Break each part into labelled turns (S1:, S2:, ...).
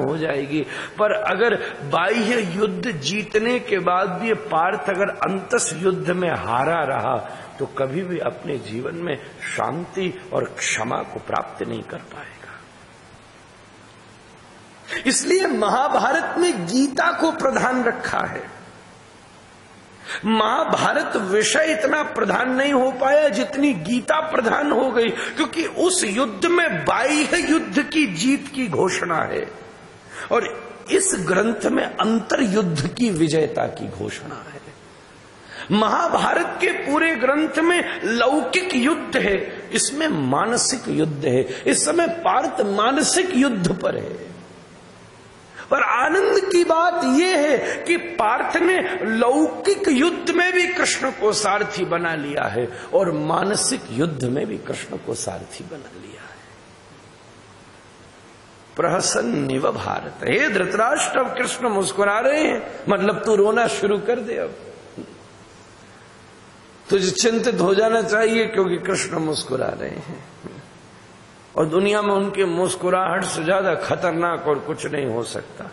S1: हो जाएगी। पर अगर बाह्य युद्ध जीतने के भी ये पार्थ अगर अंतस युद्ध में हारा रहा तो कभी भी अपने जीवन में शांति और क्षमा को प्राप्त नहीं कर पाएगा। इसलिए महाभारत में गीता को प्रधान रखा है। महाभारत विषय इतना प्रधान नहीं हो पाया जितनी गीता प्रधान हो गई, क्योंकि उस युद्ध में बाह्य युद्ध की जीत की घोषणा है और इस ग्रंथ में अंतर युद्ध की विजयता की घोषणा है। महाभारत के पूरे ग्रंथ में लौकिक युद्ध है, इसमें मानसिक युद्ध है। इस समय पार्थ मानसिक युद्ध पर है। पर आनंद की बात यह है कि पार्थ ने लौकिक युद्ध में भी कृष्ण को सारथी बना लिया है और मानसिक युद्ध में भी कृष्ण को सारथी बना लिया है। प्रहसन्निव भारत। हे धृतराष्ट्र, अब कृष्ण मुस्कुरा रहे हैं, मतलब तू रोना शुरू कर दे। अब तुझे चिंतित हो जाना चाहिए क्योंकि कृष्ण मुस्कुरा रहे हैं और दुनिया में उनके मुस्कुराहट से ज्यादा खतरनाक और कुछ नहीं हो सकता।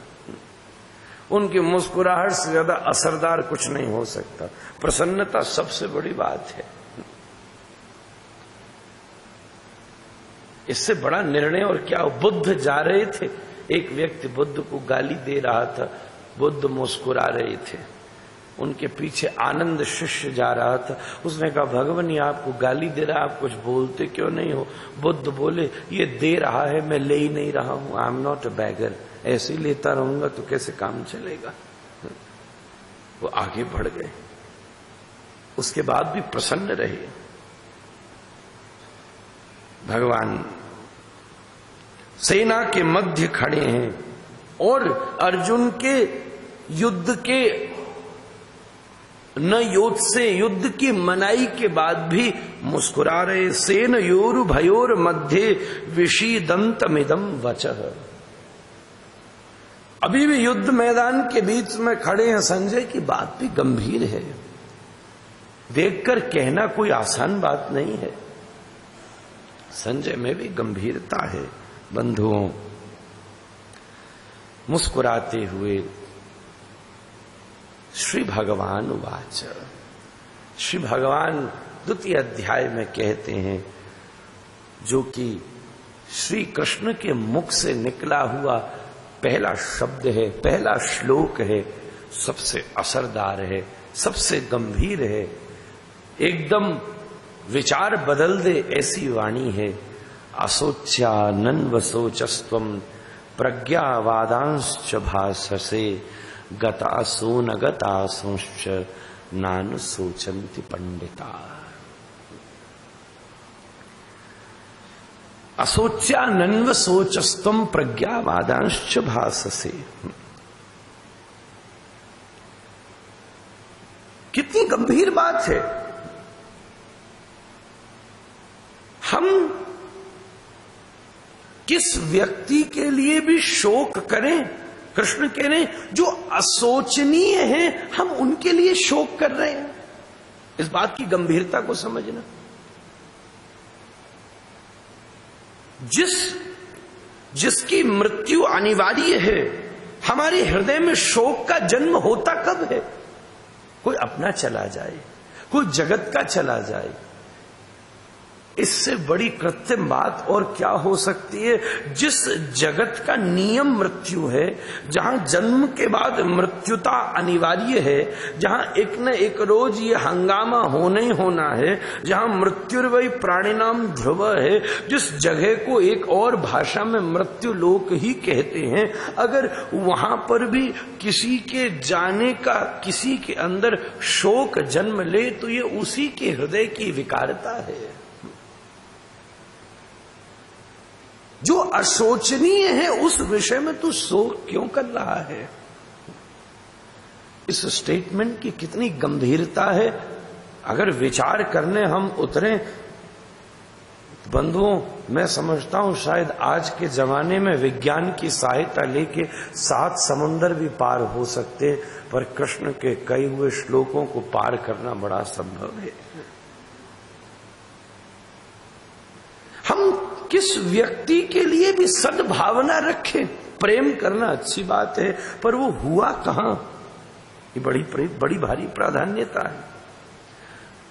S1: उनकी मुस्कुराहट से ज्यादा असरदार कुछ नहीं हो सकता। प्रसन्नता सबसे बड़ी बात है। इससे बड़ा निर्णय और क्या। बुद्ध जा रहे थे, एक व्यक्ति बुद्ध को गाली दे रहा था, बुद्ध मुस्कुरा रहे थे। उनके पीछे आनंद शिष्य जा रहा था। उसने कहा, भगवान ये आपको गाली दे रहा है, आप कुछ बोलते क्यों नहीं हो? बुद्ध बोले, ये दे रहा है, मैं ले ही नहीं रहा हूं। I am not a bagger. ऐसे ही लेता रहूंगा तो कैसे काम चलेगा। वो आगे बढ़ गए, उसके बाद भी प्रसन्न रहे। भगवान सेना के मध्य खड़े हैं और अर्जुन के युद्ध के न योद्ध से युद्ध की मनाई के बाद भी मुस्कुरा रहे। सेन योरु भयोर मध्य विषीदंतमिदं वचः। अभी भी युद्ध मैदान के बीच में खड़े हैं। संजय की बात भी गंभीर है, देखकर कहना कोई आसान बात नहीं है। संजय में भी गंभीरता है। बंधुओं, मुस्कुराते हुए श्री भगवान उवाच। श्री भगवान द्वितीय अध्याय में कहते हैं, जो कि श्री कृष्ण के मुख से निकला हुआ पहला शब्द है, पहला श्लोक है, सबसे असरदार है, सबसे गंभीर है, एकदम विचार बदल दे ऐसी वाणी है। असोच्यानन्वसोचस्त्वं प्रज्ञावादांश्च भाससे गतासो न गतासोश्च नानु सोचन्ति पंडिता। असोच्यानन्व सोचस्त्वं प्रज्ञावादांश्च भाससे। कितनी गंभीर बात है। हम किस व्यक्ति के लिए भी शोक करें, कृष्ण कह रहे हैं जो असोचनीय है हम उनके लिए शोक कर रहे हैं। इस बात की गंभीरता को समझना। जिसकी मृत्यु अनिवार्य है, हमारे हृदय में शोक का जन्म होता कब है? कोई अपना चला जाए, कोई जगत का चला जाए। इससे बड़ी कृत्रिम बात और क्या हो सकती है? जिस जगत का नियम मृत्यु है, जहां जन्म के बाद मृत्युता अनिवार्य है, जहां एक न एक रोज ये हंगामा होना ही होना है, जहां मृत्युर्वै प्राणिनाम ध्रुव है, जिस जगह को एक और भाषा में मृत्यु लोक ही कहते हैं, अगर वहां पर भी किसी के जाने का किसी के अंदर शोक जन्म ले तो ये उसी के हृदय की विकारता है। जो अशोचनीय है उस विषय में तू शोक क्यों कर रहा है? इस स्टेटमेंट की कितनी गंभीरता है। अगर विचार करने हम उतरें, बंधुओं, मैं समझता हूं शायद आज के जमाने में विज्ञान की सहायता लेके 7 समुंदर भी पार हो सकते, पर कृष्ण के कई हुए श्लोकों को पार करना बड़ा संभव है। हम किस व्यक्ति के लिए भी सद्भावना रखें, प्रेम करना अच्छी बात है, पर वो हुआ कहां, ये बड़ी भारी प्राधान्यता है।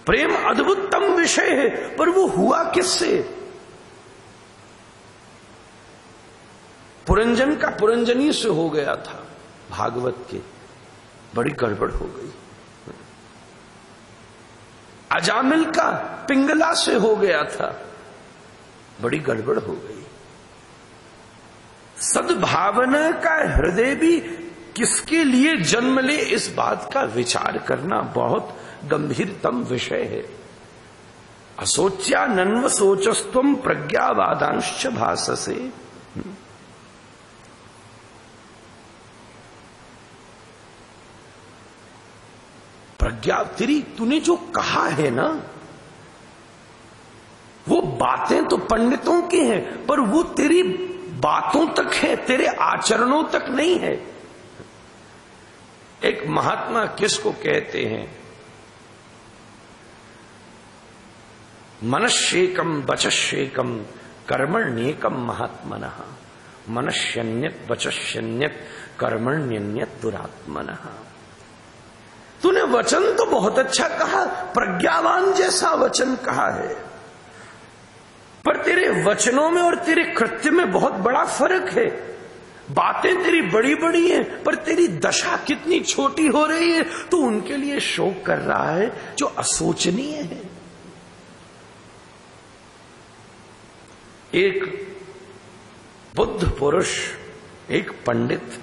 S1: प्रेम अद्भुततम विषय है, पर वो हुआ किससे? पुरंजन का पुरंजनी से हो गया था, भागवत के, बड़ी गड़बड़ हो गई। अजामिल का पिंगला से हो गया था, बड़ी गड़बड़ हो गई। सद्भावना का हृदय भी किसके लिए जन्म ले, इस बात का विचार करना बहुत गंभीरतम विषय है। असोच्या नन्व सोचस्त्वम प्रज्ञावादांश्च भाससे। प्रज्ञा तेरी, तूने जो कहा है ना, वो बातें तो पंडितों की हैं, पर वो तेरी बातों तक है, तेरे आचरणों तक नहीं है। एक महात्मा किसको कहते हैं? मनश्येकम वचश्येकम कर्मण्येकम महात्मनः, मनश्यन्यत वचश्यन्यत कर्मण्यन्यत दुरात्मनः। तूने वचन तो बहुत अच्छा कहा, प्रज्ञावान जैसा वचन कहा है, पर तेरे वचनों में और तेरे कृत्य में बहुत बड़ा फर्क है। बातें तेरी बड़ी बड़ी हैं, पर तेरी दशा कितनी छोटी हो रही है। तो उनके लिए शोक कर रहा है जो असोचनीय है। एक बुद्ध पुरुष, एक पंडित,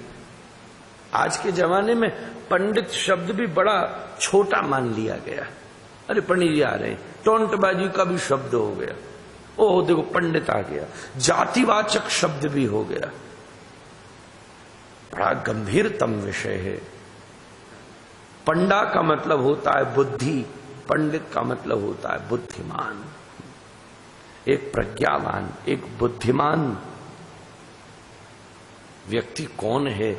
S1: आज के जमाने में पंडित शब्द भी बड़ा छोटा मान लिया गया। अरे पंडित जी आ रहे हैं, टोंटबाजी का भी शब्द हो गया। ओह देखो पंडित आ गया, जातिवाचक शब्द भी हो गया। बड़ा गंभीरतम विषय है। पंडा का मतलब होता है बुद्धि, पंडित का मतलब होता है बुद्धिमान। एक प्रज्ञावान, एक बुद्धिमान व्यक्ति कौन है?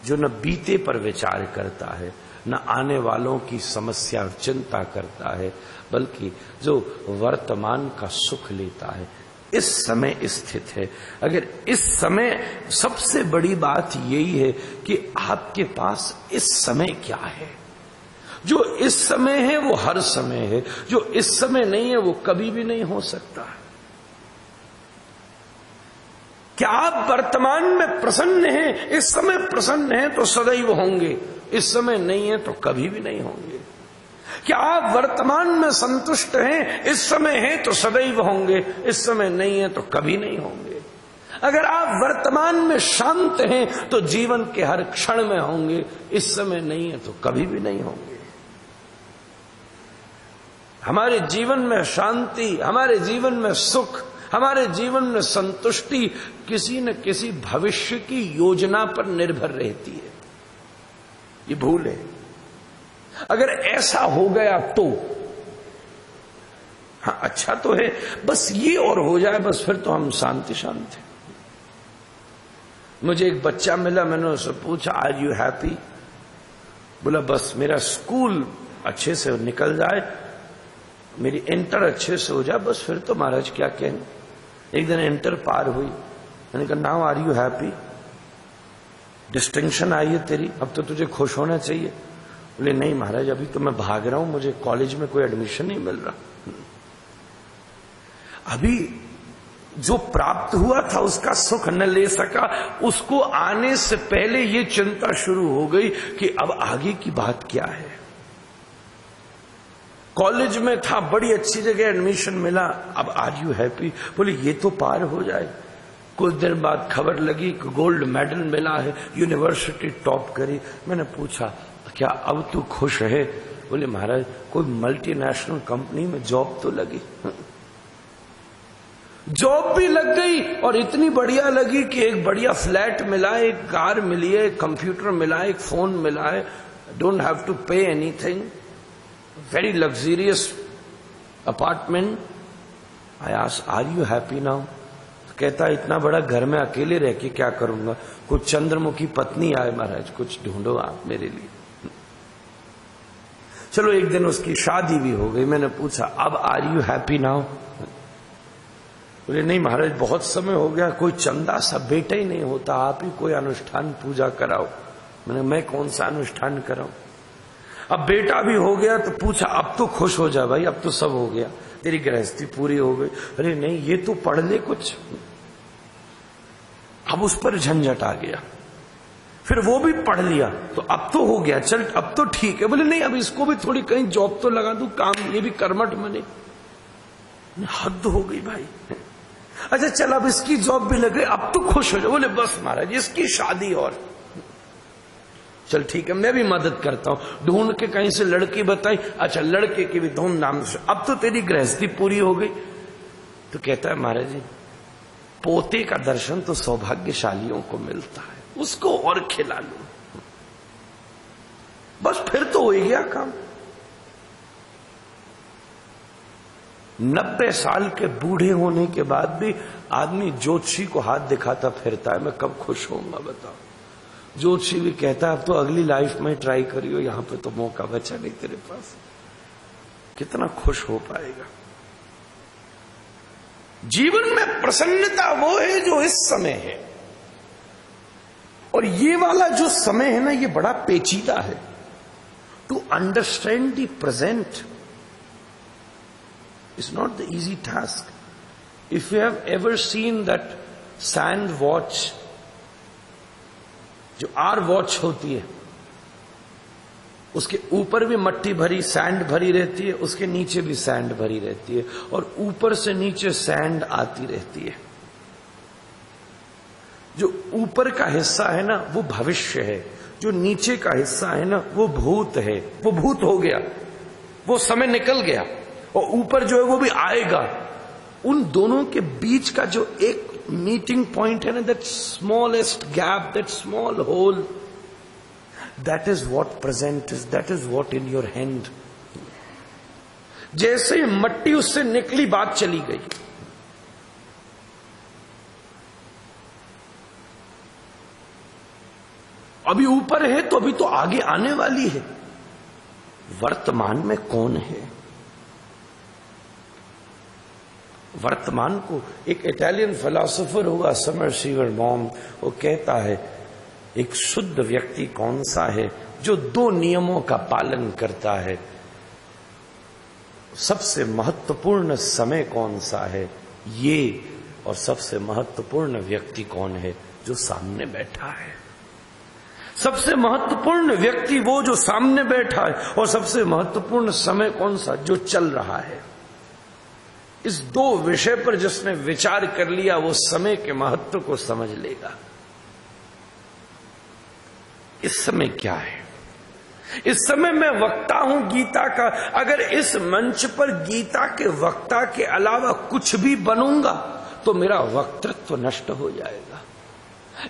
S1: जो न बीते पर विचार करता है, न आने वालों की समस्या और चिंता करता है, बल्कि जो वर्तमान का सुख लेता है, इस समय स्थित है। अगर इस समय, सबसे बड़ी बात यही है कि आपके पास इस समय क्या है। जो इस समय है वो हर समय है, जो इस समय नहीं है वो कभी भी नहीं हो सकता। क्या आप वर्तमान में प्रसन्न हैं? इस समय प्रसन्न हैं तो सदैव होंगे, इस समय नहीं है तो कभी भी नहीं होंगे। क्या आप वर्तमान में संतुष्ट हैं? इस समय हैं तो सदैव होंगे, इस समय नहीं है तो कभी नहीं होंगे। अगर आप वर्तमान में शांत हैं तो जीवन के हर क्षण में होंगे, इस समय नहीं है तो कभी भी नहीं होंगे। हमारे जीवन में शांति, हमारे जीवन में सुख, हमारे जीवन में संतुष्टि किसी न किसी भविष्य की योजना पर निर्भर रहती है। ये भूल है। अगर ऐसा हो गया तो हाँ अच्छा तो है, बस ये और हो जाए, बस फिर तो हम शांति शांत हैं। मुझे एक बच्चा मिला, मैंने उससे पूछा आर यू हैप्पी? बोला बस मेरा स्कूल अच्छे से निकल जाए, मेरी इंटर अच्छे से हो जाए, बस फिर तो महाराज क्या कहें। एक दिन इंटर पार हुई, मैंने कहा now are you happy? Distinction आई है तेरी, अब तो तुझे खुश होना चाहिए। बोले नहीं महाराज अभी तो मैं भाग रहा हूं, मुझे कॉलेज में कोई एडमिशन नहीं मिल रहा। अभी जो प्राप्त हुआ था उसका सुख न ले सका, उसको आने से पहले ये चिंता शुरू हो गई कि अब आगे की बात क्या है। कॉलेज में था, बड़ी अच्छी जगह एडमिशन मिला, अब आर यू हैप्पी? बोले ये तो पार हो जाए। कुछ देर बाद खबर लगी कि गोल्ड मेडल मिला है, यूनिवर्सिटी टॉप करी। मैंने पूछा क्या अब तू खुश है? बोले महाराज कोई मल्टीनेशनल कंपनी में जॉब तो लगी। जॉब भी लग गई और इतनी बढ़िया लगी कि एक बढ़िया फ्लैट मिला है, एक कार मिली है, एक कंप्यूटर मिला है, एक फोन मिला है, don't have to pay anything, very luxurious apartment. I asked are you happy now? तो कहता है इतना बड़ा घर में अकेले रह के क्या करूंगा, कुछ चंद्रमुखी पत्नी आए महाराज, कुछ ढूंढो आप मेरे लिए। चलो एक दिन उसकी शादी भी हो गई। मैंने पूछा अब आर यू हैप्पी नाउ? बोले नहीं महाराज बहुत समय हो गया, कोई चंदा सा बेटा ही नहीं होता, आप ही कोई अनुष्ठान पूजा कराओ। मैंने मैं कौन सा अनुष्ठान कराऊं? अब बेटा भी हो गया तो पूछा अब तो खुश हो जा भाई, अब तो सब हो गया, तेरी गृहस्थी पूरी हो गई। अरे नहीं ये तो पढ़ ले कुछ। अब उस पर झंझट आ गया, फिर वो भी पढ़ लिया तो अब तो हो गया, चल अब तो ठीक है। बोले नहीं अब इसको भी थोड़ी कहीं जॉब तो लगा दूं, काम ये भी कर्मठ बने। हद हो गई भाई। अच्छा चल अब इसकी जॉब भी लग गई, अब तो खुश हो जाओ। बोले बस महाराज इसकी शादी और। चल ठीक है मैं भी मदद करता हूं, ढूंढ के कहीं से लड़की बताई, अच्छा लड़के की भी धूमधाम से, अब तो तेरी गृहस्थी पूरी हो गई। तो कहता है महाराज जी पोते का दर्शन तो सौभाग्यशालियों को मिलता है, उसको और खिला लो, बस फिर तो हो ही गया काम। 90 साल के बूढ़े होने के बाद भी आदमी ज्योतिषी को हाथ दिखाता फिरता है, मैं कब खुश होऊंगा बताओ। ज्योतिषी भी कहता है अब तो अगली लाइफ में ट्राई करियो, यहां पे तो मौका बचा नहीं तेरे पास। कितना खुश हो पाएगा? जीवन में प्रसन्नता वो है जो इस समय है, और ये वाला जो समय है ना ये बड़ा पेचीदा है। To understand the present is not the easy task. If you have ever seen that sand watch, जो आर वॉच होती है, उसके ऊपर भी मट्टी भरी सैंड भरी रहती है, उसके नीचे भी सैंड भरी रहती है, और ऊपर से नीचे सैंड आती रहती है। जो ऊपर का हिस्सा है ना वो भविष्य है, जो नीचे का हिस्सा है ना वो भूत है। वो भूत हो गया, वो समय निकल गया, और ऊपर जो है वो भी आएगा। उन दोनों के बीच का जो एक मीटिंग पॉइंट है ना, that smallest gap, that small hole, that is what present is, that is what in your hand. जैसे मट्टी उससे निकली बात चली गई। अभी ऊपर है तो अभी तो आगे आने वाली है। वर्तमान में कौन है? वर्तमान को एक इटालियन फिलोसोफर हुआ समरसीवर मॉम, वो कहता है एक शुद्ध व्यक्ति कौन सा है जो 2 नियमों का पालन करता है। सबसे महत्वपूर्ण समय कौन सा है ये, और सबसे महत्वपूर्ण व्यक्ति कौन है जो सामने बैठा है। सबसे महत्वपूर्ण व्यक्ति वो जो सामने बैठा है, और सबसे महत्वपूर्ण समय कौन सा जो चल रहा है। इस 2 विषय पर जिसने विचार कर लिया वो समय के महत्व को समझ लेगा। इस समय क्या है? इस समय मैं वक्ता हूं गीता का, अगर इस मंच पर गीता के वक्ता के अलावा कुछ भी बनूंगा तो मेरा वक्तृत्व नष्ट हो जाएगा।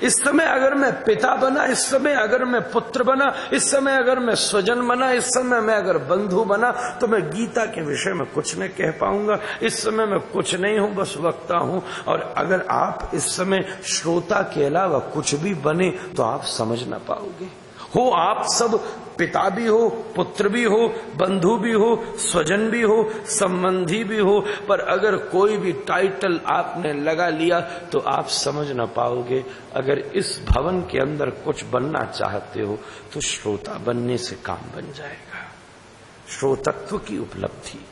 S1: इस समय अगर मैं पिता बना, इस समय अगर मैं पुत्र बना, इस समय अगर मैं स्वजन बना, इस समय मैं अगर बंधु बना, तो मैं गीता के विषय में कुछ नहीं कह पाऊंगा। इस समय मैं कुछ नहीं हूं, बस वक्ता हूं। और अगर आप इस समय श्रोता के अलावा कुछ भी बने तो आप समझ ना पाओगे। हो आप सब पिता भी हो, पुत्र भी हो, बंधु भी हो, स्वजन भी हो, संबंधी भी हो, पर अगर कोई भी टाइटल आपने लगा लिया तो आप समझ ना पाओगे। अगर इस भवन के अंदर कुछ बनना चाहते हो तो श्रोता बनने से काम बन जाएगा। श्रोतत्व की उपलब्धि।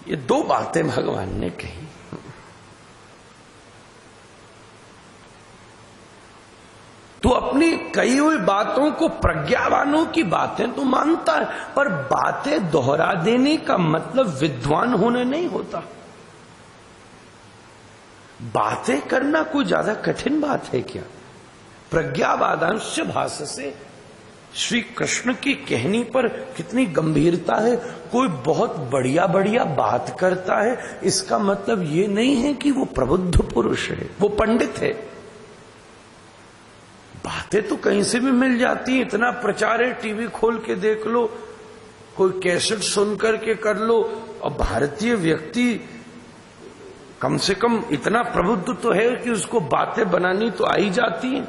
S1: ये 2 बातें भगवान ने कही। तो अपनी कही हुई बातों को, प्रज्ञावानों की बातें तो मानता है, पर बातें दोहरा देने का मतलब विद्वान होने नहीं होता। बातें करना कोई ज्यादा कठिन बात है क्या? प्रज्ञावादांश भाषसे, श्री कृष्ण की कहनी पर कितनी गंभीरता है। कोई बहुत बढ़िया बढ़िया बात करता है, इसका मतलब ये नहीं है कि वो प्रबुद्ध पुरुष है, वो पंडित है। बातें तो कहीं से भी मिल जाती है, इतना प्रचार है, टीवी खोल के देख लो, कोई कैसेट सुन करके कर लो। और भारतीय व्यक्ति कम से कम इतना प्रबुद्ध तो है कि उसको बातें बनानी तो आ ही जाती है।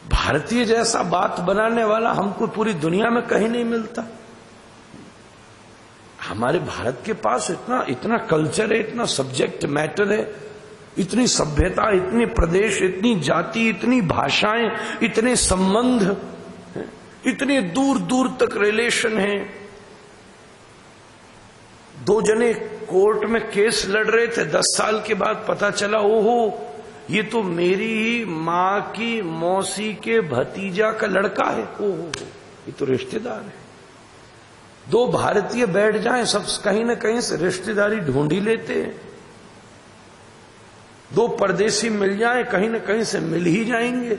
S1: भारतीय जैसा बात बनाने वाला हमको पूरी दुनिया में कहीं नहीं मिलता। हमारे भारत के पास इतना कल्चर है, इतना सब्जेक्ट मैटर है, इतनी सभ्यता, इतने प्रदेश, इतनी जाति, इतनी भाषाएं, इतने संबंध, इतने दूर दूर तक रिलेशन हैं। दो जने कोर्ट में केस लड़ रहे थे, 10 साल के बाद पता चला ओहो ये तो मेरी ही मां की मौसी के भतीजा का लड़का है, ओहो ये तो रिश्तेदार है। दो भारतीय बैठ जाएं, सब कहीं ना कहीं से रिश्तेदारी ढूंढ ही लेते हैं। दो परदेसी मिल जाएं, कहीं ना कहीं से मिल ही जाएंगे।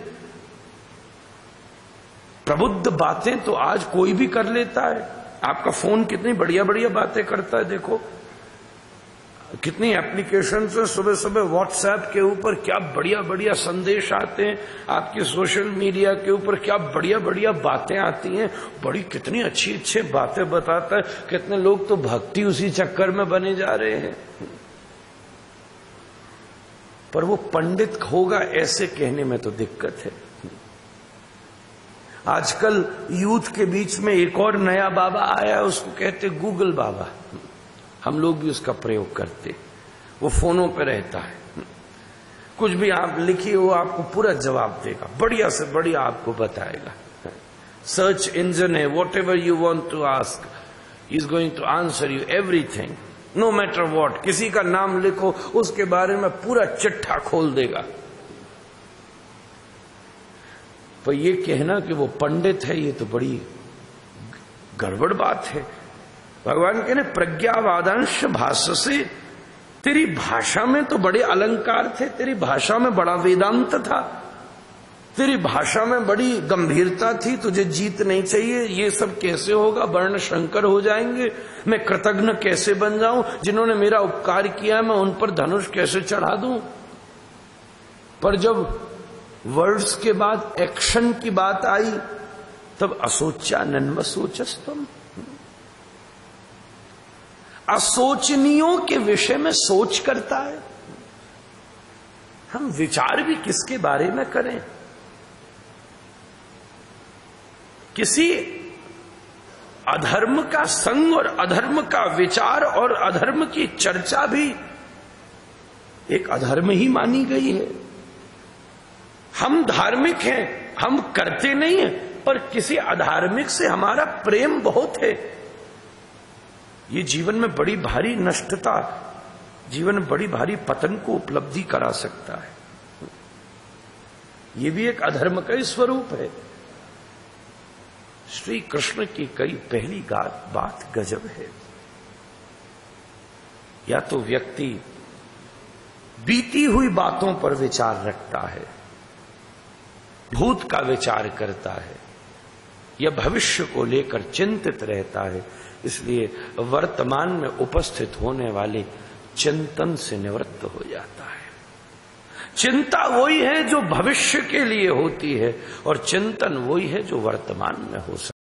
S1: प्रबुद्ध बातें तो आज कोई भी कर लेता है। आपका फोन कितनी बढ़िया बढ़िया बातें करता है, देखो कितनी एप्लीकेशन से सुबह सुबह व्हाट्सएप के ऊपर क्या बढ़िया बढ़िया संदेश आते हैं, आपके सोशल मीडिया के ऊपर क्या बढ़िया बढ़िया बातें आती हैं, बड़ी कितनी अच्छी अच्छी बातें बताता है। कितने लोग तो भक्ति उसी चक्कर में बने जा रहे हैं। पर वो पंडित होगा ऐसे कहने में तो दिक्कत है। आजकल यूथ के बीच में एक और नया बाबा आया, उसको कहते गूगल बाबा। हम लोग भी उसका प्रयोग करते। वो फोनों पे रहता है, कुछ भी आप लिखिए वो आपको पूरा जवाब देगा, बढ़िया से बढ़िया आपको बताएगा। सर्च इंजन है, whatever you want to ask is going to answer you everything, no matter what. किसी का नाम लिखो, उसके बारे में पूरा चिट्ठा खोल देगा। पर ये कहना कि वो पंडित है, ये तो बड़ी गड़बड़ बात है। भगवान कहने प्रज्ञावादांश भाष्य से, तेरी भाषा में तो बड़े अलंकार थे, तेरी भाषा में बड़ा वेदांत था, तेरी भाषा में बड़ी गंभीरता थी, तुझे जीत नहीं चाहिए। ये सब कैसे होगा, वर्ण शंकर हो जाएंगे, मैं कृतज्ञ कैसे बन जाऊं, जिन्होंने मेरा उपकार किया मैं उन पर धनुष कैसे चढ़ा दूं। पर जब वर्ड्स के बाद एक्शन की बात आई तब असोचा नन्व सोचस्तम। असोचनीयों के विषय में सोच करता है। हम विचार भी किसके बारे में करें? किसी अधर्म का संग और अधर्म का विचार और अधर्म की चर्चा भी एक अधर्म ही मानी गई है। हम धार्मिक हैं, हम करते नहीं हैं, पर किसी अधार्मिक से हमारा प्रेम बहुत है। ये जीवन में बड़ी भारी नष्टता, जीवन में बड़ी भारी पतन को उपलब्धि करा सकता है। ये भी एक अधर्म का ही स्वरूप है। श्री कृष्ण की कई पहली बात गजब है। या तो व्यक्ति बीती हुई बातों पर विचार रखता है, भूत का विचार करता है, या भविष्य को लेकर चिंतित रहता है, इसलिए वर्तमान में उपस्थित होने वाले चिंतन से निवृत्त हो जाता है। चिंता वही है जो भविष्य के लिए होती है और चिंतन वही है जो वर्तमान में हो सकता है।